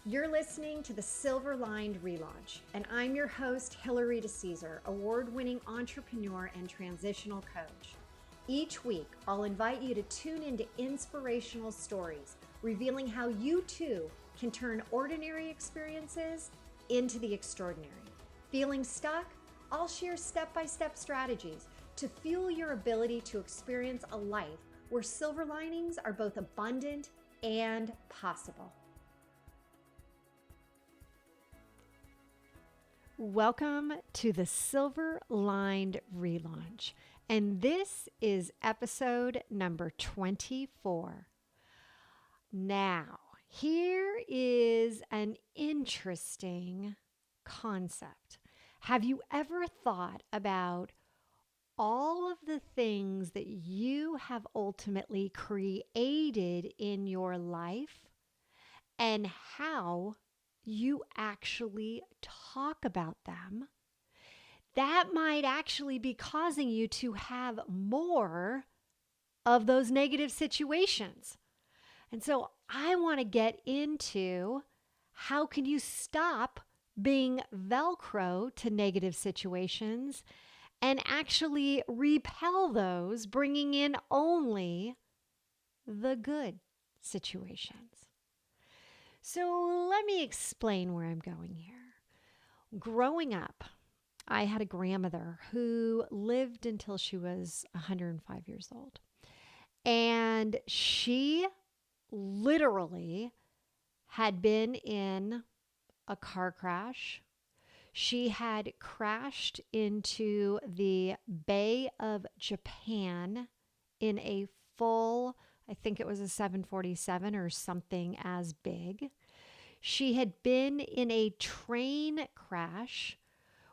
You're listening to the Silver Lined Relaunch, and I'm your host, Hilary DeCesare, award-winning entrepreneur and transitional coach. Each week, I'll invite you to tune into inspirational stories, revealing how you too can turn ordinary experiences into the extraordinary. Feeling stuck? I'll share step-by-step strategies to fuel your ability to experience a life where silver linings are both abundant and possible. Welcome to the Silver Lined Relaunch, and this is episode number 24. Now, here is an interesting concept. Have you ever thought about all of the things that you have ultimately created in your life and how you actually talk about them? That might actually be causing you to have more of those negative situations. And so I want to get into how can you stop being Velcro to negative situations and actually repel those, bringing in only the good situations. So let me explain where I'm going here. Growing up, I had a grandmother who lived until she was 105 years old. And she literally had been in a car crash. She had crashed into the Bay of Japan in a full, I think it was a 747 or something as big. She had been in a train crash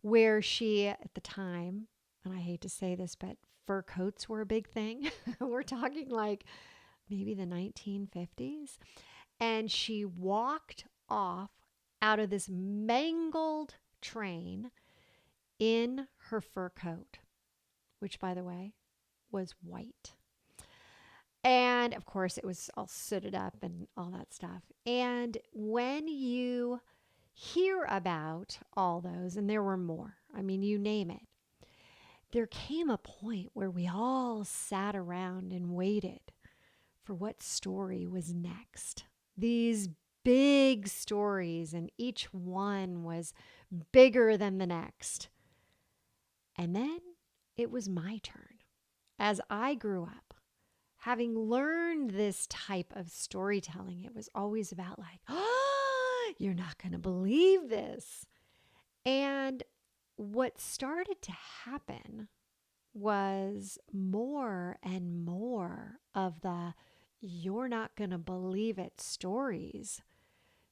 where she, at the time, and I hate to say this, but fur coats were a big thing. We're talking like maybe the 1950s. And she walked off out of this mangled train in her fur coat, which, by the way, was white. And of course, it was all sooted up and all that stuff. And when you hear about all those, and there were more, I mean, you name it, there came a point where we all sat around and waited for what story was next. These big stories, and each one was bigger than the next. And then it was my turn. As I grew up, having learned this type of storytelling, it was always about like, oh, you're not going to believe this. And what started to happen was more and more of the you're not going to believe it stories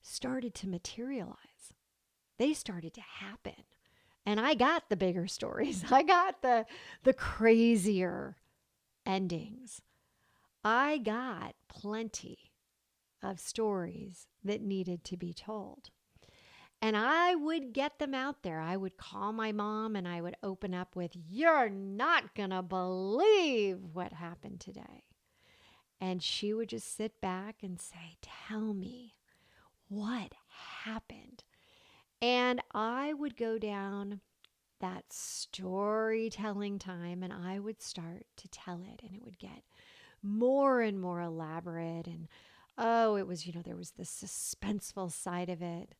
started to materialize. They started to happen. And I got the bigger stories. I got the crazier endings. I got plenty of stories that needed to be told. And I would get them out there. I would call my mom and I would open up with, you're not going to believe what happened today. And she would just sit back and say, tell me what happened. And I would go down that storytelling time and I would start to tell it, and it would get more and more elaborate. And it was, there was the suspenseful side of it.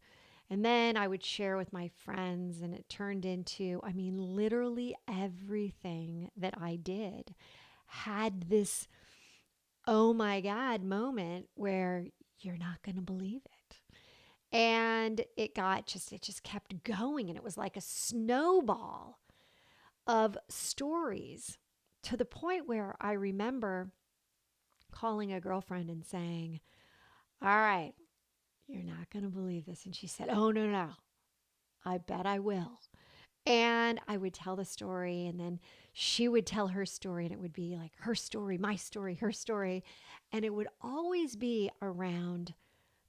And then I would share with my friends, and it turned into, literally everything that I did had this, oh my God moment where you're not going to believe it. And it just kept going. And it was like a snowball of stories to the point where I remember calling a girlfriend and saying, all right, you're not going to believe this. And she said, oh, no, I bet I will. And I would tell the story, and then she would tell her story, and it would be like her story, my story, her story. And it would always be around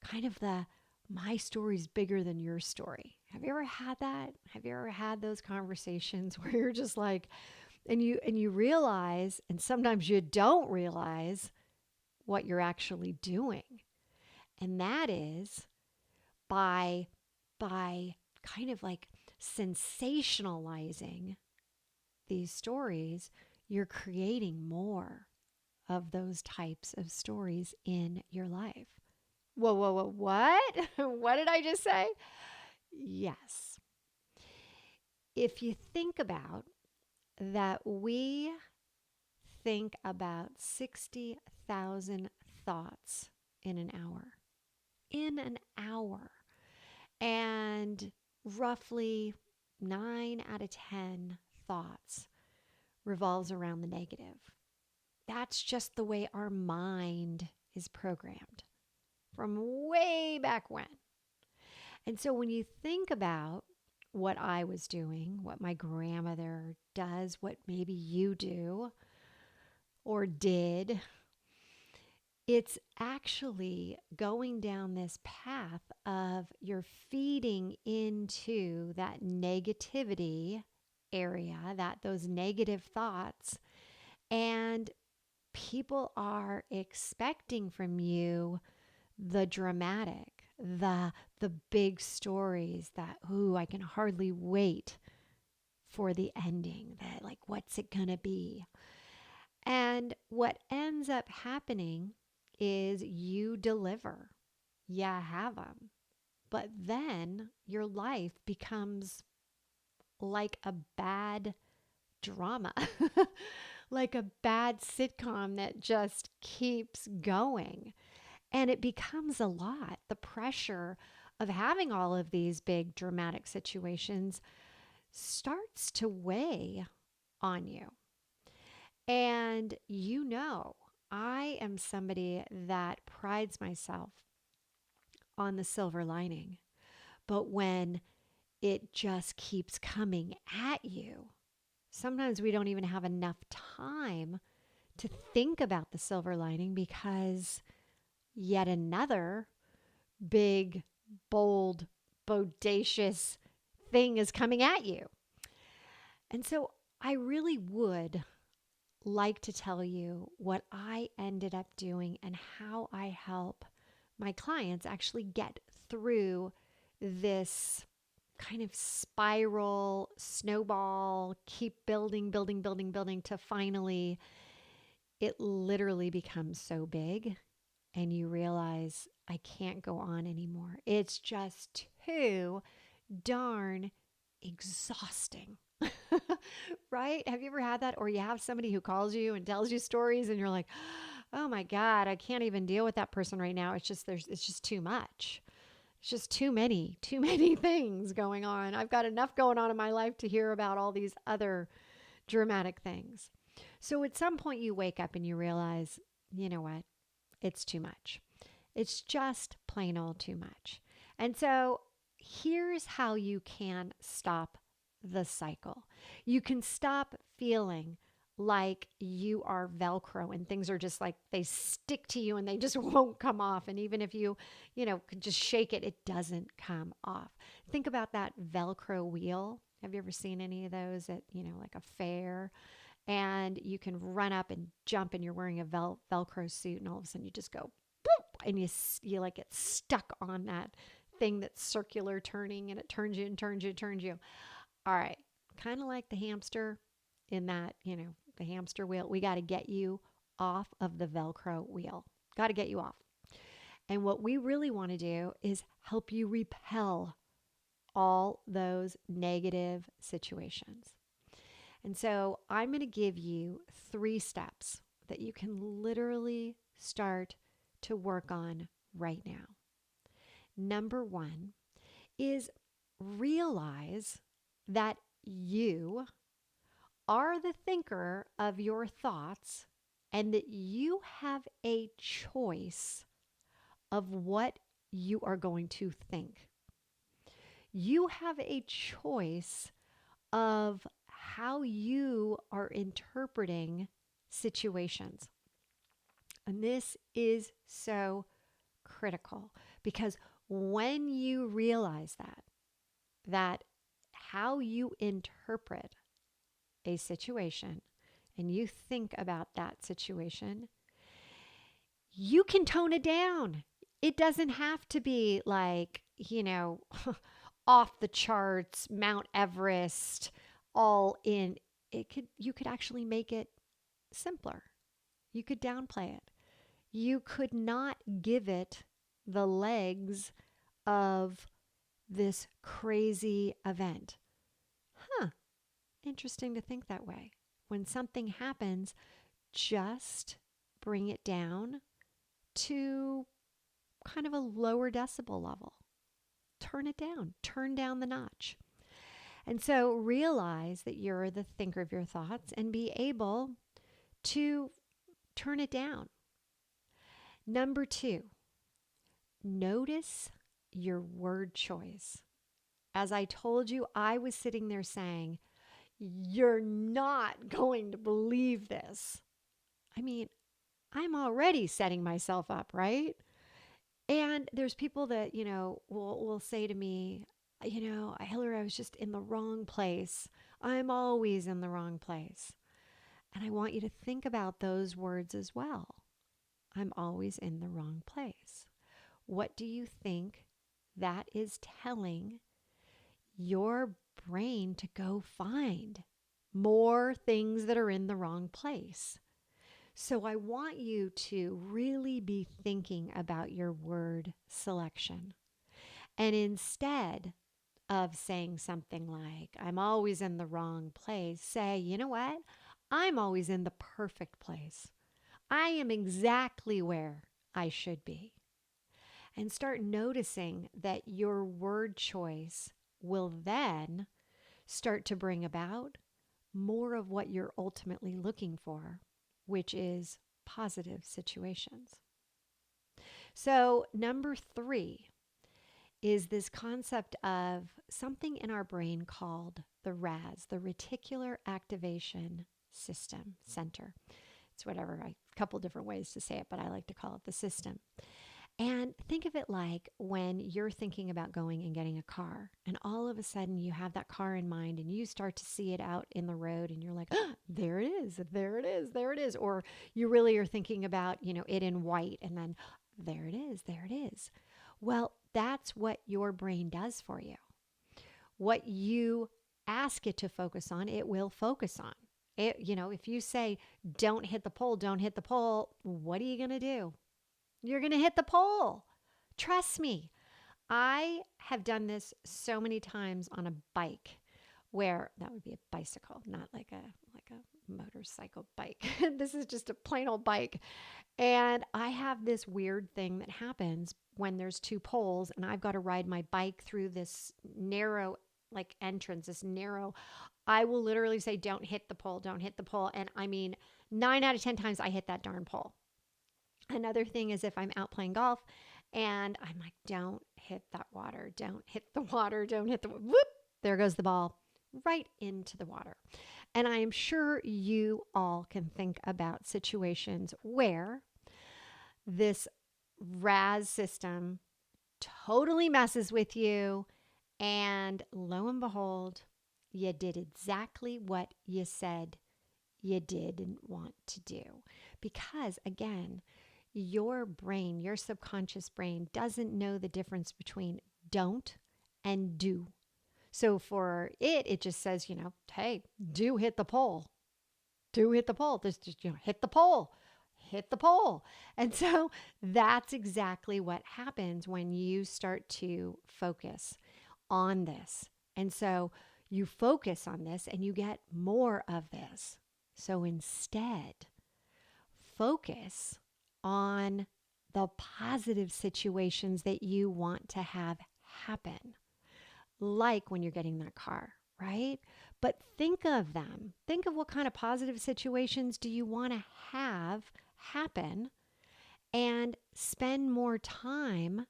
kind of the my story's bigger than your story. Have you ever had that? Have you ever had those conversations where you're just like, and you realize, and sometimes you don't realize what you're actually doing. And that is by kind of like sensationalizing these stories, you're creating more of those types of stories in your life. Whoa, whoa, whoa, what? What did I just say? Yes. If you think about that, we think about 60,000 thoughts in an hour. In an hour. And roughly 9 out of 10 thoughts revolves around the negative. That's just the way our mind is programmed from way back when. And so when you think about what I was doing, what my grandmother does, what maybe you do or did, it's actually going down this path of you're feeding into that negativity area, those negative thoughts, and people are expecting from you the dramatic, the big stories that, I can hardly wait for the ending, that like, what's it gonna be? And what ends up happening is you deliver, you have them, but then your life becomes like a bad drama, like a bad sitcom that just keeps going. And it becomes a lot. The pressure of having all of these big dramatic situations starts to weigh on you. And I am somebody that prides myself on the silver lining. But when it just keeps coming at you, sometimes we don't even have enough time to think about the silver lining because yet another big, bold, bodacious thing is coming at you. And so I really would like to tell you what I ended up doing and how I help my clients actually get through this kind of spiral, snowball, keep building, building, building, building to finally it literally becomes so big and you realize I can't go on anymore. It's just too darn exhausting. Right? Have you ever had that? Or you have somebody who calls you and tells you stories and you're like, oh my God, I can't even deal with that person right now. It's just too much. It's just too many things going on. I've got enough going on in my life to hear about all these other dramatic things. So at some point you wake up and you realize, you know what? It's too much. It's just plain old too much. And so here's how you can stop the cycle. You can stop feeling like you are Velcro and things are just like they stick to you and they just won't come off. And even if you could just shake it, it doesn't come off. Think about that Velcro wheel. Have you ever seen any of those at, like a fair? And you can run up and jump and you're wearing a Velcro suit and all of a sudden you just go boop and you like get stuck on that thing that's circular turning and it turns you and turns you and turns you. All right. Kind of like the hamster in that, the hamster wheel. We got to get you off of the Velcro wheel. Got to get you off. And what we really want to do is help you repel all those negative situations. And so I'm going to give you 3 steps that you can literally start to work on right now. Number 1 is realize that you are the thinker of your thoughts and that you have a choice of what you are going to think. You have a choice of how you are interpreting situations. And this is so critical because when you realize that how you interpret a situation and you think about that situation, you can tone it down. It doesn't have to be like you know, off the charts, Mount Everest, all in. You could actually make it simpler. You could downplay it. You could not give it the legs of this crazy event. Huh, interesting to think that way. When something happens, just bring it down to kind of a lower decibel level. Turn it down, turn down the notch. And so realize that you're the thinker of your thoughts and be able to turn it down. Number 2, notice your word choice. As I told you, I was sitting there saying, "You're not going to believe this." I mean, I'm already setting myself up, right? And there's people that, will say to me, "Hilary, I was just in the wrong place. I'm always in the wrong place." And I want you to think about those words as well. I'm always in the wrong place. What do you think that is telling your brain to go find? More things that are in the wrong place. So I want you to really be thinking about your word selection. And instead of saying something like, "I'm always in the wrong place," say, "You know what? I'm always in the perfect place. I am exactly where I should be." And start noticing that your word choice will then start to bring about more of what you're ultimately looking for, which is positive situations. So, number 3 is this concept of something in our brain called the RAS, the Reticular Activation System Center. It's whatever, a couple different ways to say it, but I like to call it the system. And think of it like when you're thinking about going and getting a car, and all of a sudden you have that car in mind and you start to see it out in the road and you're like, "Oh, there it is, there it is, there it is." Or you really are thinking about, it in white, and then there it is, there it is. Well, that's what your brain does for you. What you ask it to focus on, it will focus on. If you say, "Don't hit the pole, don't hit the pole," what are you going to do? You're going to hit the pole. Trust me. I have done this so many times on a bike, where that would be a bicycle, not like a motorcycle bike. This is just a plain old bike. And I have this weird thing that happens when there's 2 poles and I've got to ride my bike through this narrow entrance, this narrow. I will literally say, "Don't hit the pole, don't hit the pole." And I mean, 9 out of 10 times I hit that darn pole. Another thing is if I'm out playing golf and I'm like, "Don't hit that water, don't hit the water, don't hit the," whoop, there goes the ball right into the water. And I am sure you all can think about situations where this RAS system totally messes with you, and lo and behold, you did exactly what you said you didn't want to do. Because again, your brain, your subconscious brain, doesn't know the difference between don't and do. So for it just says, "Hey, do hit the pole. Do hit the pole. This just, hit the pole. Hit the pole." And so that's exactly what happens when you start to focus on this. And so you focus on this and you get more of this. So instead, focus on the positive situations that you want to have happen, like when you're getting that car, right? But think of them. Think of what kind of positive situations do you want to have happen, and spend more time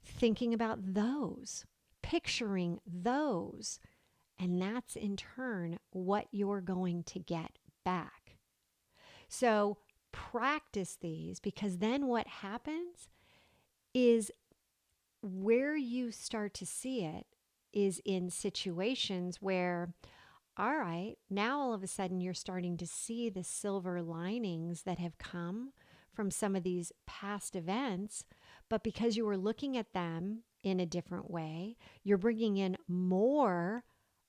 thinking about those, picturing those. And that's in turn what you're going to get back. So practice these, because then what happens is where you start to see it is in situations where, all right, now all of a sudden you're starting to see the silver linings that have come from some of these past events, but because you were looking at them in a different way, you're bringing in more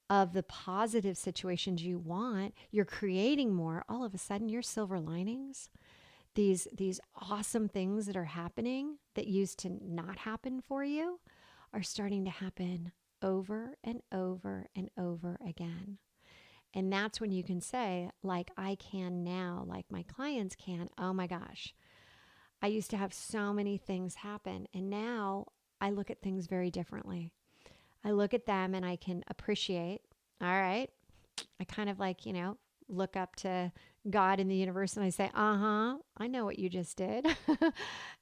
of the positive situations you want, you're creating more. All of a sudden, your silver linings, these awesome things that are happening that used to not happen for you, are starting to happen over and over and over again. And that's when you can say, like I can now, like my clients can, oh my gosh, I used to have so many things happen, and now I look at things very differently. I look at them and I can appreciate, all right, I kind of like, look up to God in the universe and I say, I know what you just did.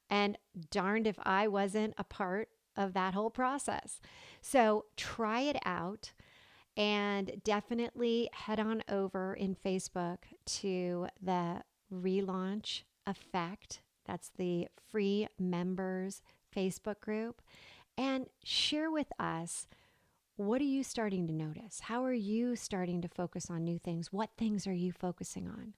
And darned if I wasn't a part of that whole process. So try it out. And definitely head on over in Facebook to the Relaunch Effect. That's the free members Facebook group. And share with us, what are you starting to notice? How are you starting to focus on new things? What things are you focusing on?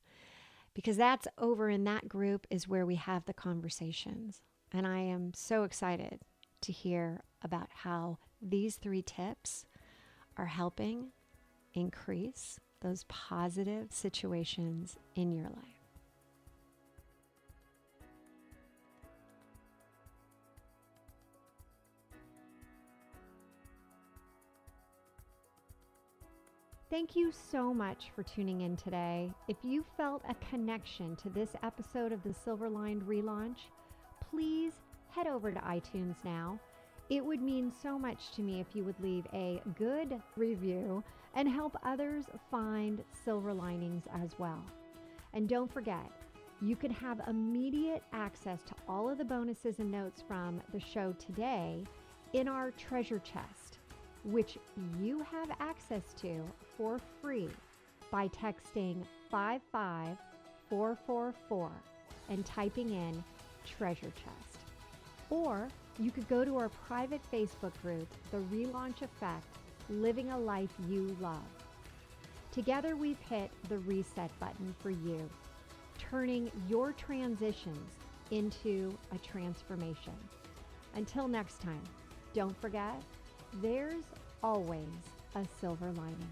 Because that's over in that group is where we have the conversations. And I am so excited to hear about how these 3 tips are helping increase those positive situations in your life. Thank you so much for tuning in today. If you felt a connection to this episode of the Silver Lined Relaunch, please head over to iTunes now. It would mean so much to me if you would leave a good review and help others find silver linings as well. And don't forget, you can have immediate access to all of the bonuses and notes from the show today in our treasure chest, which you have access to for free by texting 55444 and typing in treasure chest. Or you could go to our private Facebook group, The Relaunch Effect, Living a Life You Love. Together we've hit the reset button for you, turning your transitions into a transformation. Until next time, don't forget, there's always a silver lining.